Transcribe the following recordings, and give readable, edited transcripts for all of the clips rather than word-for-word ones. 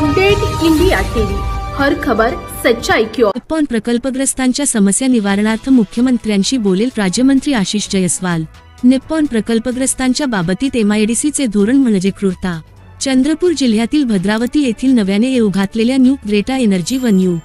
Update India TV, हर खबर सच्चाई की ओर। निप्पॉन प्रकल्पग्रस्तांच्या समस्या निवारणार्थ मुख्यमंत्र्यांशी बोलेल राज्यमंत्री आशिष जयस्वाल। निप्पॉन प्रकल्पग्रस्तांच्या बाबतीत एमआयडीसीचे धोरण म्हणजे क्रूरता। चंद्रपूर जिल्ह्यातील भद्रावती येथील नव्याने येऊ घातलेल्या न्यू ग्रेटा एनर्जी व न्यू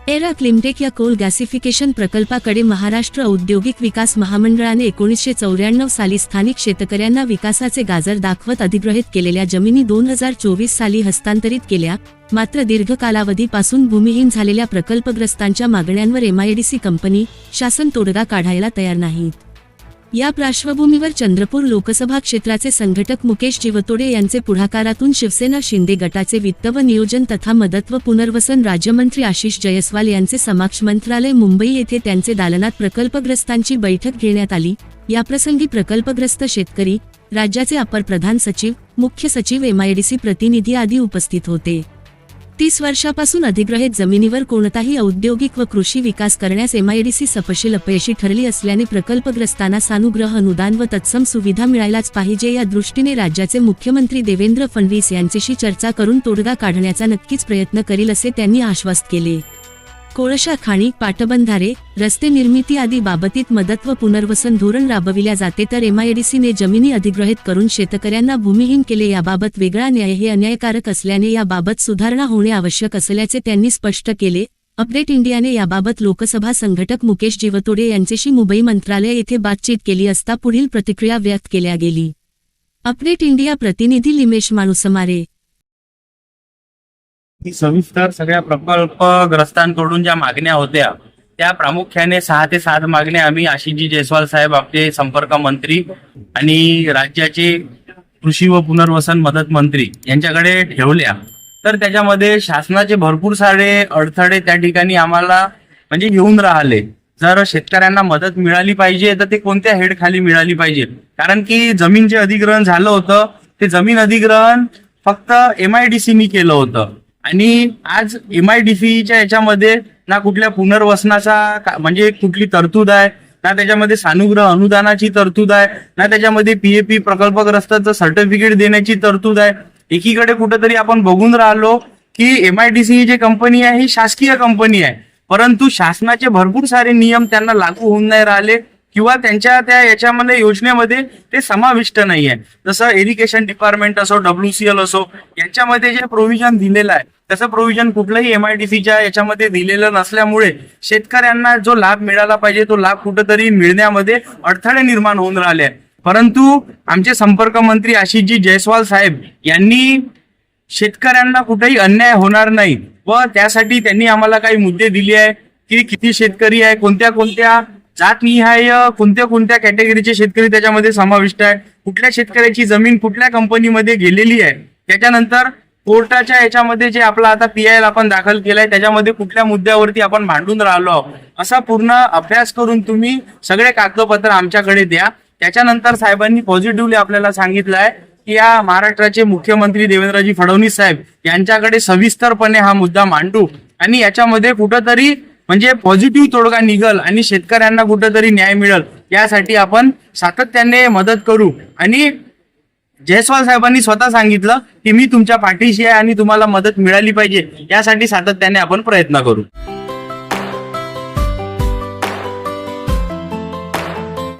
एरा क्लिमटेक या कोल गॅसिफिकेशन प्रकल्पाकडे महाराष्ट्र औद्योगिक विकास महामंडळाने 1994 साली स्थानिक शेतकऱ्यांना विकासाचे गाजर दाखवत अधिग्रहित केलेल्या जमिनी 2024 साली हस्तांतरित केल्या। मात्र दीर्घ कालावधीपासून भूमिहीन झालेल्या प्रकल्पग्रस्तांच्या मागण्यांवर एमआयडीसी कंपनी, शासन तोडगा काढायला तयार नाहीत। या पार्श्वभूमीवर चंद्रपूर लोकसभा क्षेत्राचे संघटक मुकेश चिवतोडे यांचे पुढाकारातून शिवसेना शिंदे गटाचे वित्त व नियोजन तथा मदत व पुनर्वसन राज्यमंत्री आशिष जयस्वाल यांचे समक्ष मंत्रालय मुंबई येथे त्यांचे दालनात प्रकल्पग्रस्तांची बैठक घेण्यात आली। याप्रसंगी प्रकल्पग्रस्त शेतकरी, राज्याचे अपर प्रधान सचिव, मुख्य सचिव, एमआयडीसी प्रतिनिधी आदी उपस्थित होते। 30 वर्षापासून अधिग्रहित जमिनीवर कोणताही औद्योगिक व कृषी विकास करण्यास एमआयडीसी सपशेल अपयशी ठरली असल्याने प्रकल्पग्रस्तांना सानुग्रह अनुदान व तत्सम सुविधा मिळायलाच पाहिजे या दृष्टीने राज्याचे मुख्यमंत्री देवेंद्र फडणवीस यांच्याशी चर्चा करून तोडगा काढण्याचा नक्कीच प्रयत्न करील असे त्यांनी आश्वस्त केले। कोळसा खाणी, पाटबंधारे, रस्ते निर्मिती आदी बाबतीत मदत व पुनर्वसन धोरण राबविल्या जाते, तर एमआयडीसीने जमिनी अधिग्रहित करून शेतकऱ्यांना भूमिहीन केले। याबाबत वेगळा न्याय हे अन्यायकारक असल्याने याबाबत सुधारणा होणे आवश्यक असल्याचे त्यांनी स्पष्ट केले। अपडेट इंडियाने याबाबत लोकसभा संघटक मुकेश चिवतोडे यांच्याशी मुंबई मंत्रालय येथे बातचीत केली असता पुढील प्रतिक्रिया व्यक्त केल्या गेली। अपडेट इंडिया प्रतिनिधी लिमेश माणूसमारे। सविस्तर सगळ्या प्रकल्पग्रस्तांकडून ज्या मागण्या होत्या त्या प्रामुख्याने 6 ते 7 मागण्या आम्ही आशिषजी जयस्वाल साहेब, आपले संपर्क मंत्री आणि राज्याचे कृषी व पुनर्वसन मदत मंत्री यांच्याकडे ठेवल्या। तर त्याच्यामध्ये शासनाचे भरपूर सारे अडथळे त्या ठिकाणी आम्हाला म्हणजे येऊन राहिले। जर शेतकऱ्यांना मदत मिळाली पाहिजे तर ते कोणत्या हेड खाली मिळाली पाहिजे, कारण की जमीन जे अधिग्रहण झालं होतं ते जमीन अधिग्रहण फक्त एमआयडीसीनी केलं होतं आणि आज एमआयडीसीच्या याच्यामध्ये ना कुठल्या पुनर्वसनाचा म्हणजे कुठली तरतूद आहे, ना त्याच्यामध्ये सानुग्रह अनुदानाची तरतूद आहे, ना त्याच्यामध्ये पीएपी प्रकल्पग्रस्ताचं सर्टिफिकेट देण्याची तरतूद आहे। एकीकडे कुठेतरी आपण बघून राहिलो की एमआयडीसी ही जी कंपनी आहे ही शासकीय कंपनी आहे, परंतु शासनाचे भरपूर सारे नियम त्यांना लागू होऊन नाही राहिले किंवा त्यांच्या त्या याच्यामध्ये योजनेमध्ये ते समाविष्ट नाही आहे। जसं इरिगेशन डिपार्टमेंट असो, WCL असो, यांच्यामध्ये जे प्रोव्हिजन दिलेलं आहे तसं प्रोव्हिजन कुठलंही एमआयडीसीच्या याच्यामध्ये दिलेलं नसल्यामुळे शेतकऱ्यांना जो लाभ मिळाला पाहिजे तो लाभ कुठेतरी मिळण्यामध्ये अडथळे निर्माण होऊन राहिले आहेत। परंतु आमचे संपर्क मंत्री आशिषजी जयस्वाल साहेब यांनी शेतकऱ्यांना कुठेही अन्याय होणार नाही व त्यासाठी त्यांनी आम्हाला काही मुद्दे दिले आहे की किती शेतकरी आहे, कोणत्या कोणत्या जातनिहाय कोणत्या कोणत्या कॅटेगरीचे शेतकरी त्याच्यामध्ये समाविष्ट आहे, कुठल्या शेतकऱ्याची जमीन कुठल्या कंपनीमध्ये गेलेली आहे, त्याच्यानंतर कोर्टाच्या याच्यामध्ये जे आपला आता PIL आपण दाखल केलाय त्याच्यामध्ये कुठल्या मुद्द्यावरती आपण मांडून राहिलो आहोत, असा पूर्ण अभ्यास करून तुम्ही सगळे कागदपत्र आमच्याकडे द्या। त्याच्यानंतर साहेबांनी पॉझिटिव्हली आपल्याला सांगितलं आहे की या महाराष्ट्राचे मुख्यमंत्री देवेंद्रजी फडणवीस साहेब यांच्याकडे सविस्तरपणे हा मुद्दा मांडू आणि याच्यामध्ये कुठंतरी म्हणजे पॉझिटिव्ह तोडगा निघल आणि शेतकऱ्यांना कुठेतरी न्याय मिळेल यासाठी आपण सातत्याने मदत करू। आणि जयस्वाल साहेबांनी स्वतः सांगितलं की मी तुमच्या पाठीशी आहे आणि तुम्हाला मदत मिळाली पाहिजे यासाठी सातत्याने आपण प्रयत्न करू।